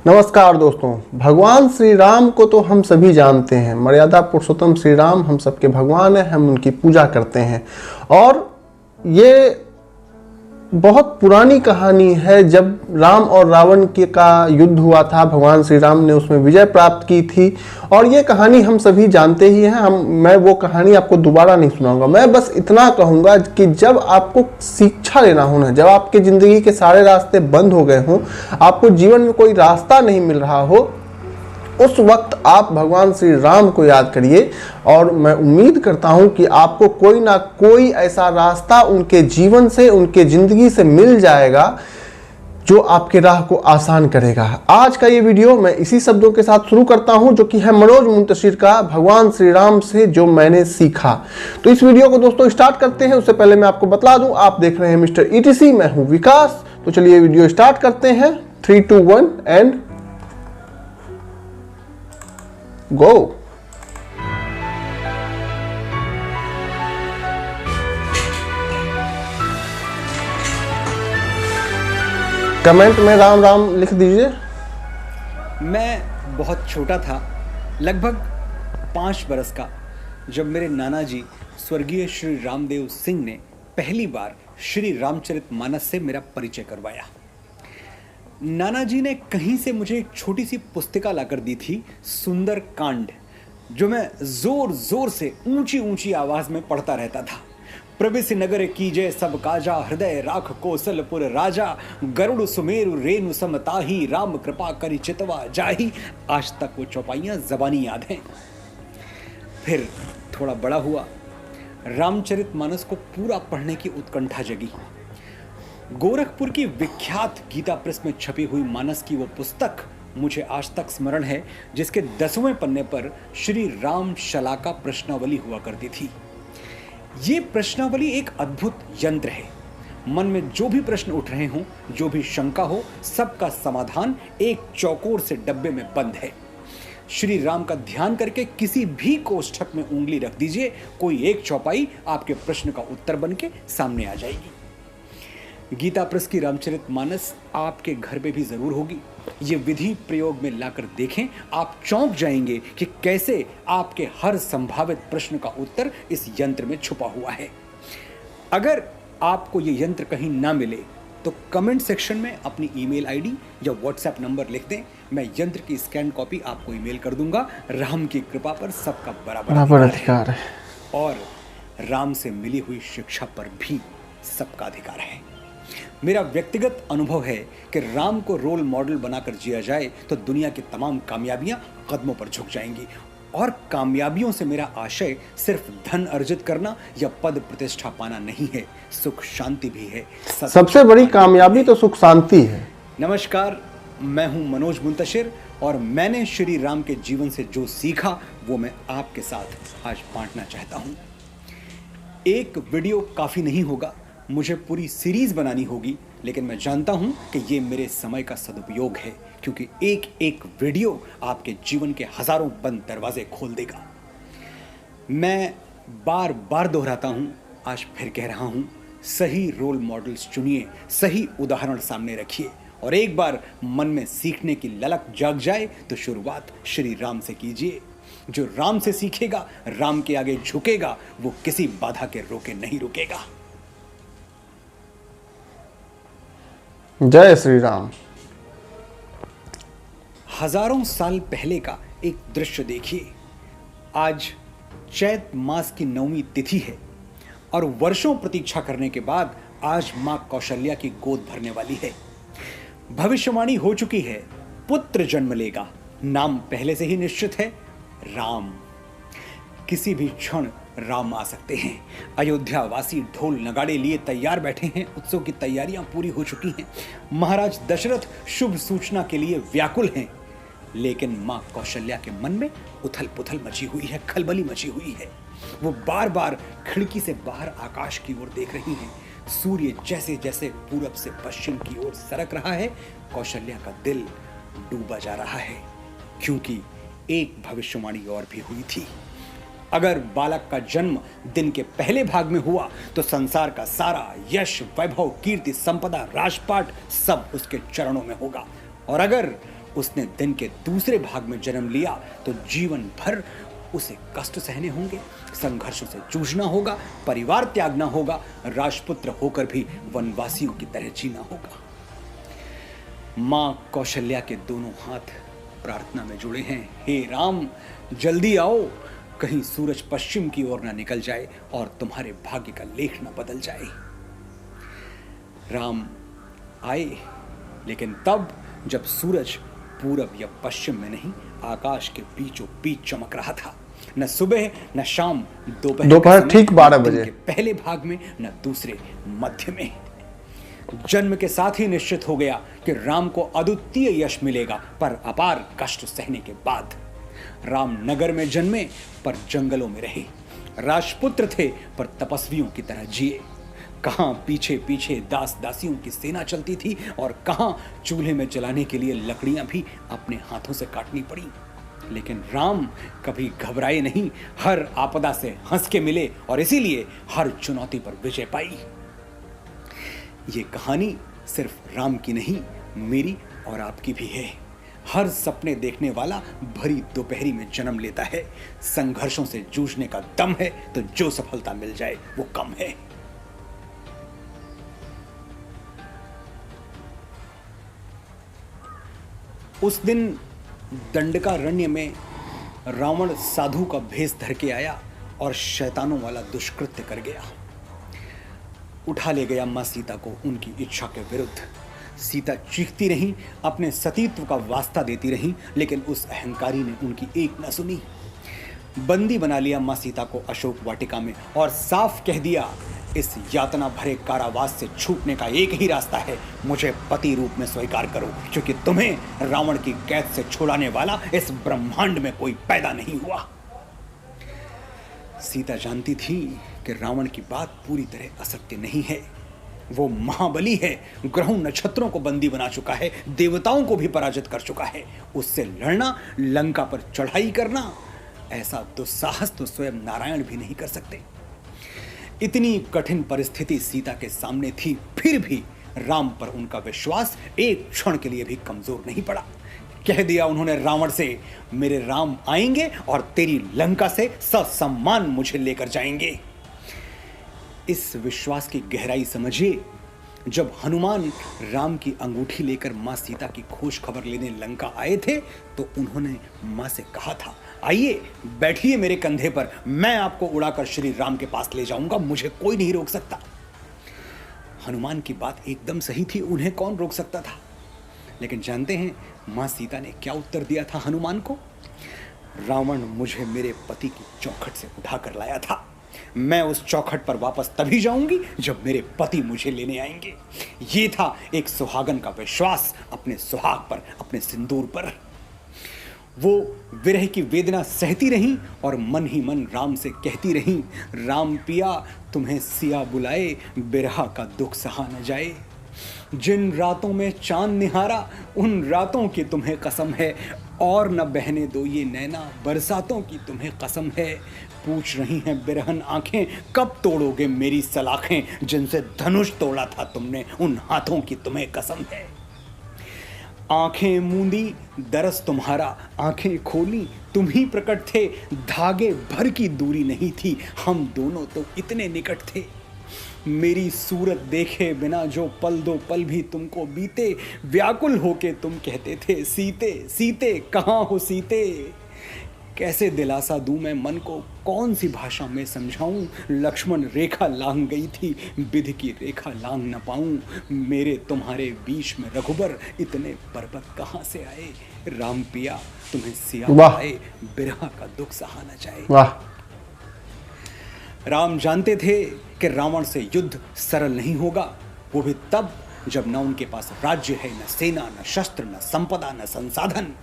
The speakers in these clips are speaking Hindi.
नमस्कार दोस्तों, भगवान श्री राम को तो हम सभी जानते हैं। मर्यादा पुरुषोत्तम श्री राम हम सबके भगवान हैं, हम उनकी पूजा करते हैं। और ये बहुत पुरानी कहानी है। जब राम और रावण का युद्ध हुआ था, भगवान श्री राम ने उसमें विजय प्राप्त की थी। और ये कहानी हम सभी जानते ही हैं। मैं वो कहानी आपको दोबारा नहीं सुनाऊंगा। मैं बस इतना कहूंगा कि जब आपको शिक्षा लेना हो ना, जब आपके ज़िंदगी के सारे रास्ते बंद हो गए हों, आपको जीवन में कोई रास्ता नहीं मिल रहा हो, उस वक्त आप भगवान श्री राम को याद करिए। और मैं उम्मीद करता हूं कि आपको कोई ना कोई ऐसा रास्ता उनके जीवन से, उनके ज़िंदगी से मिल जाएगा जो आपके राह को आसान करेगा। आज का ये वीडियो मैं इसी शब्दों के साथ शुरू करता हूं, जो कि है मनोज मुंतशिर का भगवान श्री राम से जो मैंने सीखा। तो इस वीडियो को दोस्तों स्टार्ट करते हैं। उससे पहले मैं आपको बता दूं, आप देख रहे हैं मिस्टर ETC, मैं हूं विकास। तो चलिए वीडियो स्टार्ट करते हैं। 3, 2, 1 एंड गो। कमेंट में राम राम लिख दीजिए। मैं बहुत छोटा था, लगभग 5 बरस का, जब मेरे नाना जी स्वर्गीय श्री रामदेव सिंह ने पहली बार श्री रामचरितमानस से मेरा परिचय करवाया। नाना जी ने कहीं से मुझे एक छोटी सी पुस्तिका लाकर दी थी, सुंदर कांड, जो मैं जोर जोर से ऊंची ऊंची आवाज में पढ़ता रहता था। प्रविश नगर कीजय सब काजा, हृदय राख कौशलपुर राजा, गरुड़ सुमेरु रेणु समताही, राम कृपा करि चितवा जाही। आज तक वो चौपाइयां जबानी याद हैं। फिर थोड़ा बड़ा हुआ, रामचरितमानस को पूरा पढ़ने की उत्कंठा जगी। गोरखपुर की विख्यात गीता प्रेस में छपी हुई मानस की वो पुस्तक मुझे आज तक स्मरण है, जिसके 10वें पन्ने पर श्री राम शलाका प्रश्नावली हुआ करती थी। ये प्रश्नावली एक अद्भुत यंत्र है। मन में जो भी प्रश्न उठ रहे हों, जो भी शंका हो, सबका समाधान एक चौकोर से डब्बे में बंद है। श्री राम का ध्यान करके किसी भी कोष्ठक में उंगली रख दीजिए, कोई एक चौपाई आपके प्रश्न का उत्तर बन के सामने आ जाएगी। गीता प्रेस की रामचरितमानस आपके घर पे भी जरूर होगी। ये विधि प्रयोग में लाकर देखें, आप चौंक जाएंगे कि कैसे आपके हर संभावित प्रश्न का उत्तर इस यंत्र में छुपा हुआ है। अगर आपको ये यंत्र कहीं ना मिले तो कमेंट सेक्शन में अपनी ईमेल आईडी या व्हाट्सएप नंबर लिख दें। मैं यंत्र की स्कैन कॉपी आपको ईमेल कर दूंगा। राम की कृपा पर सबका बराबर अधिकार है और राम से मिली हुई शिक्षा पर भी सबका अधिकार है। मेरा व्यक्तिगत अनुभव है कि राम को रोल मॉडल बनाकर जिया जाए तो दुनिया की तमाम कामयाबियां कदमों पर झुक जाएंगी। और कामयाबियों से मेरा आशय सिर्फ धन अर्जित करना या पद प्रतिष्ठा पाना नहीं है, सुख शांति भी है। सबसे बड़ी कामयाबी तो सुख शांति है। नमस्कार, मैं हूं मनोज मुंतशिर और मैंने श्री राम के जीवन से जो सीखा वो मैं आपके साथ आज बांटना चाहता हूं। एक वीडियो काफी नहीं होगा, मुझे पूरी सीरीज बनानी होगी, लेकिन मैं जानता हूं कि ये मेरे समय का सदुपयोग है, क्योंकि एक एक वीडियो आपके जीवन के हजारों बंद दरवाजे खोल देगा। मैं बार बार दोहराता हूं, आज फिर कह रहा हूं, सही रोल मॉडल्स चुनिए, सही उदाहरण सामने रखिए, और एक बार मन में सीखने की ललक जाग जाए तो शुरुआत श्री राम से कीजिए। जो राम से सीखेगा, राम के आगे झुकेगा, वो किसी बाधा के रोके नहीं रुकेगा। जय श्री राम। हजारों साल पहले का एक दृश्य देखिए। आज चैत मास की 9वीं तिथि है और वर्षों प्रतीक्षा करने के बाद आज मां कौशल्या की गोद भरने वाली है। भविष्यवाणी हो चुकी है, पुत्र जन्म लेगा। नाम पहले से ही निश्चित है, राम। किसी भी क्षण राम आ सकते हैं। अयोध्या वासी ढोल नगाड़े लिए तैयार बैठे हैं। उत्सव की तैयारियां पूरी हो चुकी हैं। महाराज दशरथ शुभ सूचना के लिए व्याकुल हैं। लेकिन मां कौशल्या के मन में उथल पुथल मची हुई है, खलबली मची हुई है। वो बार बार खिड़की से बाहर आकाश की ओर देख रही हैं। सूर्य जैसे जैसे पूरब से पश्चिम की ओर सरक रहा है, कौशल्या का दिल डूबा जा रहा है, क्योंकि एक भविष्यवाणी और भी हुई थी। अगर बालक का जन्म दिन के पहले भाग में हुआ तो संसार का सारा यश, वैभव, कीर्ति, संपदा, राजपाट सब उसके चरणों में होगा। और अगर उसने दिन के दूसरे भाग में जन्म लिया तो जीवन भर उसे कष्ट सहने होंगे, संघर्षों से जूझना होगा, परिवार त्यागना होगा, राजपुत्र होकर भी वनवासियों की तरह जीना होगा। मां कौशल्या के दोनों हाथ प्रार्थना में जुड़े हैं। हे राम, जल्दी आओ, कहीं सूरज पश्चिम की ओर ना निकल जाए और तुम्हारे भाग्य का लेख ना बदल जाए। राम आए, लेकिन तब जब सूरज पूरब या पश्चिम में नहीं, आकाश के बीचों बीच चमक रहा था। न सुबह न शाम, दोपहर ठीक 12 बजे के पहले भाग में, न दूसरे मध्य में। जन्म के साथ ही निश्चित हो गया कि राम को अद्वितीय यश मिलेगा, पर अपार कष्ट सहने के बाद। राम नगर में जन्मे पर जंगलों में रहे, राजपुत्र थे पर तपस्वियों की तरह जिए। कहां पीछे पीछे दास दासियों की सेना चलती थी और कहां चूल्हे में जलाने के लिए लकड़ियां भी अपने हाथों से काटनी पड़ी। लेकिन राम कभी घबराए नहीं, हर आपदा से हंस के मिले और इसीलिए हर चुनौती पर विजय पाई। ये कहानी सिर्फ राम की नहीं, मेरी और आपकी भी है। हर सपने देखने वाला भरी दोपहरी में जन्म लेता है। संघर्षों से जूझने का दम है तो जो सफलता मिल जाए वो कम है। उस दिन दंडकारण्य में रावण साधु का भेष धर के आया और शैतानों वाला दुष्कृत्य कर गया। उठा ले गया मां सीता को उनकी इच्छा के विरुद्ध। सीता चीखती रही, अपने सतीत्व का वास्ता देती रही, लेकिन उस अहंकारी ने उनकी एक न सुनी। बंदी बना लिया मां सीता को अशोक वाटिका में और साफ कह दिया, इस यातना भरे कारावास से छूटने का एक ही रास्ता है, मुझे पति रूप में स्वीकार करो, क्योंकि तुम्हें रावण की कैद से छुड़ाने वाला इस ब्रह्मांड में कोई पैदा नहीं हुआ। सीता जानती थी कि रावण की बात पूरी तरह असत्य नहीं है। वो महाबली है, ग्रहों नक्षत्रों को बंदी बना चुका है, देवताओं को भी पराजित कर चुका है। उससे लड़ना, लंका पर चढ़ाई करना, ऐसा दुस्साहस तो स्वयं नारायण भी नहीं कर सकते। इतनी कठिन परिस्थिति सीता के सामने थी, फिर भी राम पर उनका विश्वास एक क्षण के लिए भी कमजोर नहीं पड़ा। कह दिया उन्होंने रावण से, मेरे राम आएंगे और तेरी लंका से ससम्मान मुझे लेकर जाएंगे। इस विश्वास की गहराई समझिए। जब हनुमान राम की अंगूठी लेकर मां सीता की खोज खबर लेने लंका आए थे तो उन्होंने मां से कहा था, आइए बैठिए मेरे कंधे पर, मैं आपको उड़ाकर श्री राम के पास ले जाऊंगा, मुझे कोई नहीं रोक सकता। हनुमान की बात एकदम सही थी, उन्हें कौन रोक सकता था। लेकिन जानते हैं मां सीता ने क्या उत्तर दिया था हनुमान को? रावण मुझे मेरे पति की चौखट से उठाकर लाया था, मैं उस चौखट पर वापस तभी जाऊंगी जब मेरे पति मुझे लेने आएंगे। ये था एक सुहागन का विश्वास अपने सुहाग पर, अपने सिंदूर पर। वो विरह की वेदना सहती रहीं और मन ही मन राम से कहती रहीं, राम पिया तुम्हें सिया बुलाए, बिरहा का दुख सहा न जाए। जिन रातों में चांद निहारा उन रातों की तुम्हें कसम है, और न बहने दो ये नैना बरसातों की तुम्हें कसम है। पूछ रही हैं बिरहन आंखें, कब तोड़ोगे मेरी सलाखें, जिनसे धनुष तोड़ा था तुमने उन हाथों की तुम्हें कसम है। आंखें मूंदी दरस तुम्हारा, आंखें खोली तुम ही प्रकट थे, धागे भर की दूरी नहीं थी, हम दोनों तो इतने निकट थे। मेरी सूरत देखे बिना जो पल दो पल भी तुमको बीते, व्याकुल होके तुम कहते थे, सीते सीते कहाँ हो सीते। कैसे दिलासा दूं मैं मन को, कौन सी भाषा में समझाऊं। लक्ष्मण रेखा लांघ गई थी, विधि की रेखा लांघ न पाऊं। मेरे तुम्हारे बीच में रघुबर इतने पर्वत कहाँ से आए। राम पिया तुम्हें सिया बुलाए, बिरहा का दुख सहा न जाए। वाह। राम जानते थे कि रावण से युद्ध सरल नहीं होगा, वो भी तब जब न उनके पास राज्य है, न सेना, न शस्त्र, न संपदा, न संसाधन।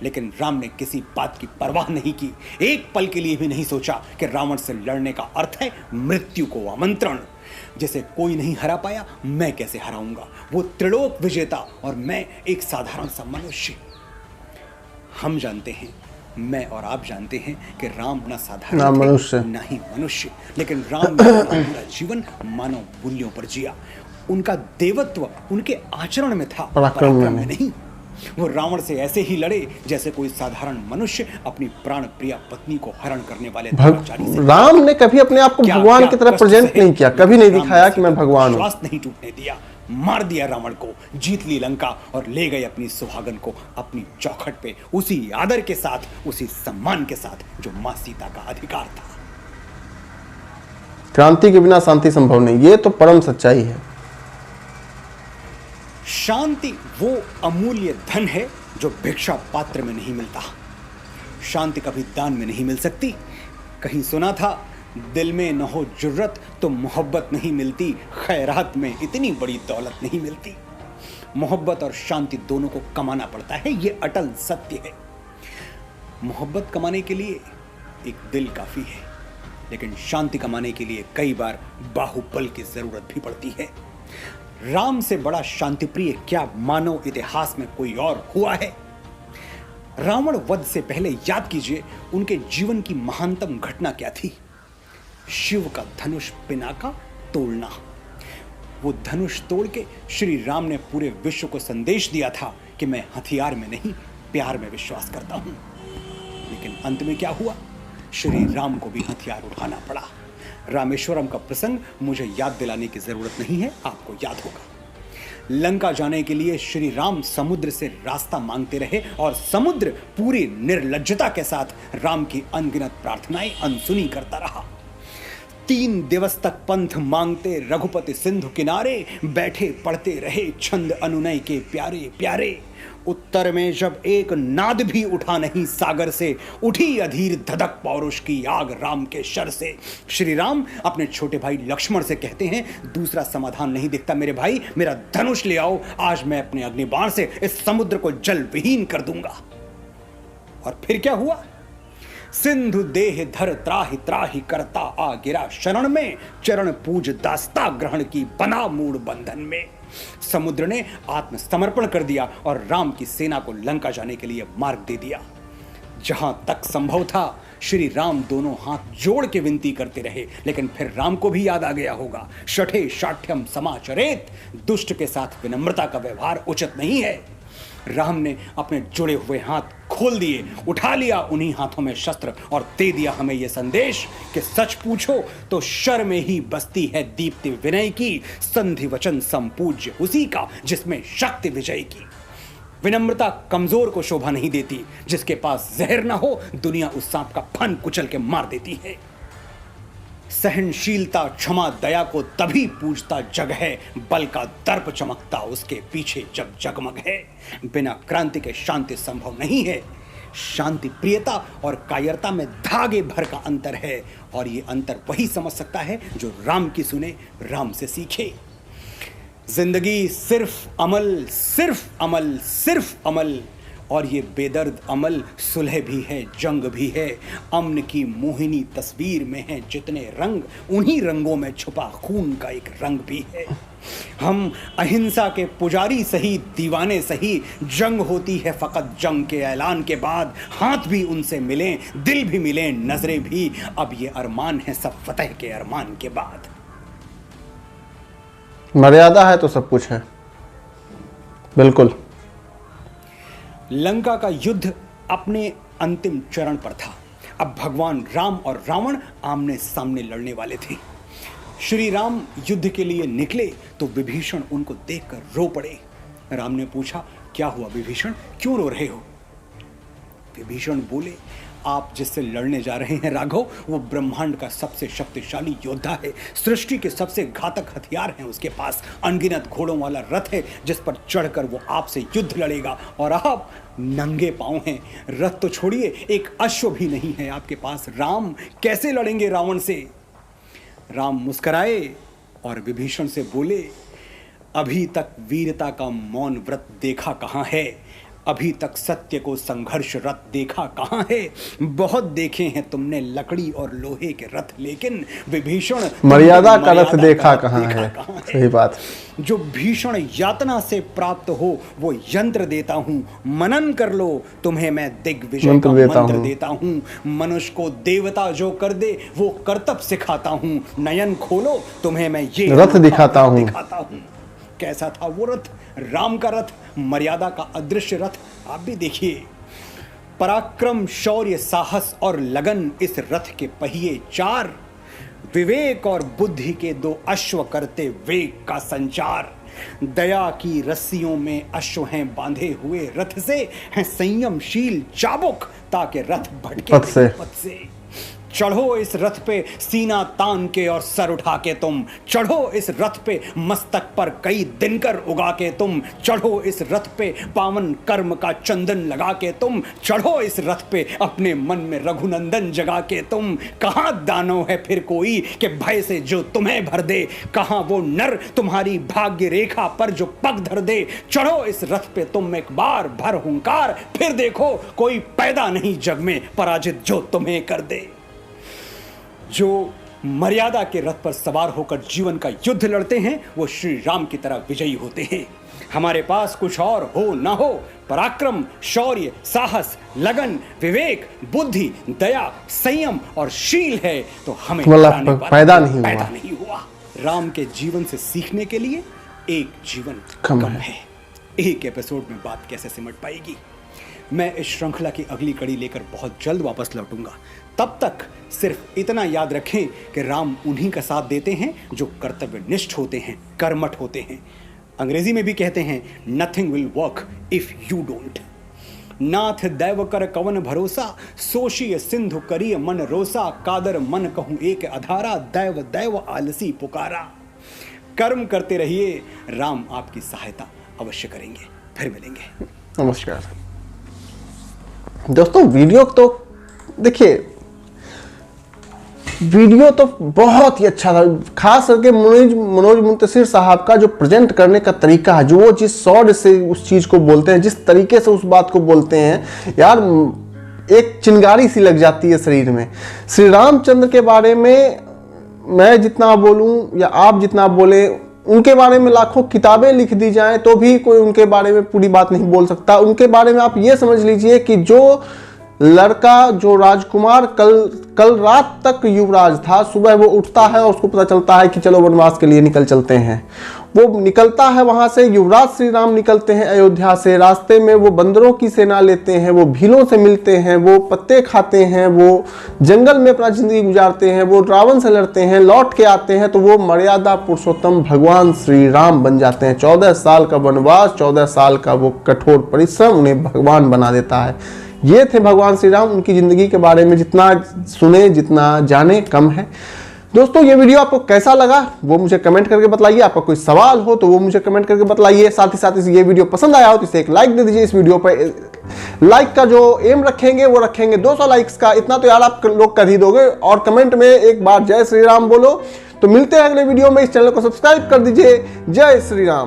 लेकिन राम ने किसी बात की परवाह नहीं की। एक पल के लिए भी नहीं सोचा कि रावण से लड़ने का अर्थ है मृत्यु को आमंत्रण। जिसे कोई नहीं हरा पाया मैं कैसे हराऊंगा। वो त्रिलोक विजेता और मैं एक साधारण सा मनुष्य। हम जानते हैं, मैं और आप जानते हैं कि राम न साधारण मनुष्य, न ही मनुष्य, लेकिन राम ने पूरा जीवन मानव मूल्यों पर जिया। उनका देवत्व उनके आचरण में था, पराक्रम में नहीं। वो रावण से ऐसे ही लड़े जैसे कोई साधारण मनुष्य अपनी प्राण प्रिय पत्नी को हरण करने वाले दुराचारी से। राम ने कभी अपने आप को भगवान की तरह प्रेजेंट नहीं किया, कभी नहीं दिखाया कि मैं भगवान हूं। श्वास नहीं टूटने दिया, मार दिया रावण को, जीत ली लंका और ले गए अपनी सुहागन को अपनी चौखट पे, उसी आदर के साथ, उसी सम्मान के साथ जो मां सीता का अधिकार था। क्रांति के बिना शांति संभव नहीं, ये तो परम सच्चाई है। शांति वो अमूल्य धन है जो भिक्षा पात्र में नहीं मिलता। शांति कभी दान में नहीं मिल सकती। कहीं सुना था, दिल में न हो जुर्रत तो मोहब्बत नहीं मिलती, खैरात में इतनी बड़ी दौलत नहीं मिलती। मोहब्बत और शांति दोनों को कमाना पड़ता है, ये अटल सत्य है। मोहब्बत कमाने के लिए एक दिल काफी है, लेकिन शांति कमाने के लिए कई बार बाहुबल की जरूरत भी पड़ती है। राम से बड़ा शांतिप्रिय क्या मानव इतिहास में कोई और हुआ है? रावण वध से पहले याद कीजिए उनके जीवन की महानतम घटना क्या थी। शिव का धनुष पिनाका तोड़ना। वो धनुष तोड़ के श्री राम ने पूरे विश्व को संदेश दिया था कि मैं हथियार में नहीं, प्यार में विश्वास करता हूं। लेकिन अंत में क्या हुआ? श्री राम को भी हथियार उठाना पड़ा। रामेश्वरम का प्रसंग मुझे याद दिलाने की जरूरत नहीं है, आपको याद होगा। लंका जाने के लिए श्री राम समुद्र से रास्ता मांगते रहे और समुद्र पूरी निर्लज्जता के साथ राम की अनगिनत प्रार्थनाएं अनसुनी करता रहा। 3 दिवस तक पंथ मांगते रघुपति सिंधु किनारे बैठे पढ़ते रहे छंद अनुनय के प्यारे प्यारे। उत्तर में जब एक नाद भी उठा नहीं सागर से, उठी अधीर धधक पौरुष की आग राम के शर से। श्री राम अपने छोटे भाई लक्ष्मण से कहते हैं, दूसरा समाधान नहीं दिखता मेरे भाई, मेरा धनुष ले आओ, आज मैं अपने अग्निबाण से इस समुद्र को जल विहीन कर दूंगा। और फिर क्या हुआ? सिंधु देह धर त्राहि त्राहि करता आ गिरा शरण में, चरण पूज दास्ता ग्रहण की बना मूड बंधन में। समुद्र ने आत्मसमर्पण कर दिया और राम की सेना को लंका जाने के लिए मार्ग दे दिया। जहां तक संभव था श्री राम दोनों हाथ जोड़ के विनती करते रहे, लेकिन फिर राम को भी याद आ गया होगा, शठे शाठ्यम समाचरेत, दुष्ट के साथ विनम्रता का व्यवहार उचित नहीं है। राम ने अपने जुड़े हुए हाथ खोल दिए, उठा लिया उन्हीं हाथों में शस्त्र और दे दिया हमें यह संदेश कि सच पूछो तो शर में ही बसती है दीप्ति विनय की, संधि वचन संपूज्य उसी का जिसमें शक्ति विजय की। विनम्रता कमजोर को शोभा नहीं देती, जिसके पास जहर ना हो दुनिया उस सांप का फन कुचल के मार देती है। सहनशीलता क्षमा दया को तभी पूजता जग है, बल का दर्प चमकता उसके पीछे जब जगमग है। बिना क्रांति के शांति संभव नहीं है। शांति प्रियता और कायरता में धागे भर का अंतर है, और ये अंतर वही समझ सकता है जो राम की सुने, राम से सीखे। जिंदगी सिर्फ अमल, सिर्फ अमल, सिर्फ अमल, और ये बेदर्द अमल सुलह भी है, जंग भी है। अमन की मोहिनी तस्वीर में है जितने रंग, उन्हीं रंगों में छुपा खून का एक रंग भी है। हम अहिंसा के पुजारी सही, दीवाने सही, जंग होती है फकत जंग के ऐलान के बाद। हाथ भी उनसे मिलें, दिल भी मिलें, नजरें भी, अब ये अरमान है सब फतेह के अरमान के बाद। मर्यादा है तो सब कुछ है, बिल्कुल। लंका का युद्ध अपने अंतिम चरण पर था। अब भगवान राम और रावण आमने सामने लड़ने वाले थे। श्री राम युद्ध के लिए निकले तो विभीषण उनको देखकर रो पड़े। राम ने पूछा, क्या हुआ विभीषण, क्यों रो रहे हो? विभीषण बोले, आप जिससे लड़ने जा रहे हैं राघव, वो ब्रह्मांड का सबसे शक्तिशाली योद्धा है। सृष्टि के सबसे घातक हथियार हैं उसके पास। अनगिनत घोड़ों वाला रथ है जिस पर चढ़कर वो आपसे युद्ध लड़ेगा, और आप नंगे पांव हैं। रथ तो छोड़िए, एक अश्व भी नहीं है आपके पास। राम कैसे लड़ेंगे रावण से? राम मुस्कुराए और विभीषण से बोले, अभी तक वीरता का मौन व्रत देखा कहाँ है? अभी तक सत्य को संघर्षरत देखा कहाँ है? बहुत देखे हैं तुमने लकड़ी और लोहे के रथ, लेकिन विभीषण मर्यादा का रथ देखा कहाँ है? सही बात। जो भीषण यातना से प्राप्त हो वो यंत्र देता हूँ, मनन कर लो, तुम्हें मैं दिग्विजय का मंत्र देता हूँ। मनुष्य को देवता जो कर दे वो कर्तव्य सिखाता हूँ। नयन खोलो, तुम्हें मैं ये रथ दिखाता हूँ। कैसा था वो रथ, राम का रथ, मर्यादा का अदृश्य रथ। आप भी देखिए, पराक्रम, शौर्य, साहस और लगन इस रथ के पहिए चार, विवेक और बुद्धि के दो अश्व करते वेग का संचार। दया की रस्सियों में अश्व हैं बांधे हुए, रथ से हैं संयमशील चाबुक, ताकि रथ भटके पथ से। पथ से। चढ़ो इस रथ पे सीना तान के और सर उठा के तुम, चढ़ो इस रथ पे मस्तक पर कई दिनकर उगा के तुम, चढ़ो इस रथ पे पावन कर्म का चंदन लगा के तुम, चढ़ो इस रथ पे अपने मन में रघुनंदन जगा के तुम। कहाँ दानव है फिर कोई कि भय से जो तुम्हें भर दे, कहाँ वो नर तुम्हारी भाग्य रेखा पर जो पग धर दे। चढ़ो इस रथ पे तुम एक बार भर हुंकार, फिर देखो कोई पैदा नहीं जग में पराजित जो तुम्हें कर दे। जो मर्यादा के रथ पर सवार होकर जीवन का युद्ध लड़ते हैं वो श्री राम की तरह विजयी होते हैं। हमारे पास कुछ और हो ना हो, पराक्रम, शौर्य, साहस, लगन, विवेक, बुद्धि, दया, संयम और शील है तो हमें पैदा नहीं हुआ। राम के जीवन से सीखने के लिए एक जीवन कम है। एक एपिसोड में बात कैसे सिमट पाएगी। मैं इस श्रृंखला की अगली कड़ी लेकर बहुत जल्द वापस लौटूंगा। तब तक सिर्फ इतना याद रखें कि राम उन्हीं का साथ देते हैं जो कर्तव्यनिष्ठ होते हैं, कर्मठ होते हैं। अंग्रेजी में भी कहते हैं nothing will work if you don't. नाथ दैव कर कवन भरोसा, सोशिय सिंधु करिय मन रोसा, कादर मन कहूं एक अधारा, दैव दैव आलसी पुकारा। कर्म करते रहिए, राम आपकी सहायता अवश्य करेंगे। फिर मिलेंगे। नमस्कार दोस्तों। वीडियो तो देखिए, वीडियो तो बहुत ही अच्छा था। खास करके मनोज मुंतशिर साहब का जो प्रेजेंट करने का तरीका है, जो वो जिस शौर्य से उस चीज को बोलते हैं, जिस तरीके से उस बात को बोलते हैं, यार एक चिंगारी सी लग जाती है शरीर में। श्री रामचंद्र के बारे में मैं जितना बोलूं या आप जितना बोले, उनके बारे में लाखों किताबें लिख दी जाएं तो भी कोई उनके बारे में पूरी बात नहीं बोल सकता। उनके बारे में आप ये समझ लीजिए कि जो लड़का, जो राजकुमार कल रात तक युवराज था, सुबह वो उठता है और उसको पता चलता है कि चलो वनवास के लिए निकल चलते हैं। वो निकलता है वहां से, युवराज श्री राम निकलते हैं अयोध्या से। रास्ते में वो बंदरों की सेना लेते हैं, वो भीलों से मिलते हैं, वो पत्ते खाते हैं, वो जंगल में अपना जिंदगी गुजारते हैं, वो रावण से लड़ते हैं, लौट के आते हैं तो वो मर्यादा पुरुषोत्तम भगवान श्री राम बन जाते हैं। 14 साल का वनवास, 14 साल का वो कठोर परिश्रम उन्हें भगवान बना देता है। ये थे भगवान श्री राम। उनकी जिंदगी के बारे में जितना सुने, जितना जाने कम है। दोस्तों ये वीडियो आपको कैसा लगा वो मुझे कमेंट करके बताइए। आपका कोई सवाल हो तो वो मुझे कमेंट करके बताइए। साथ ही साथ ये वीडियो पसंद आया हो तो इसे एक लाइक दे दीजिए। इस वीडियो पर लाइक का जो एम रखेंगे वो रखेंगे 200 लाइक्स का। इतना तो यार आप लोग कर ही दोगे। और कमेंट में एक बार जय श्री राम बोलो। तो मिलते हैं अगले वीडियो में। इस चैनल को सब्सक्राइब कर दीजिए। जय श्री राम।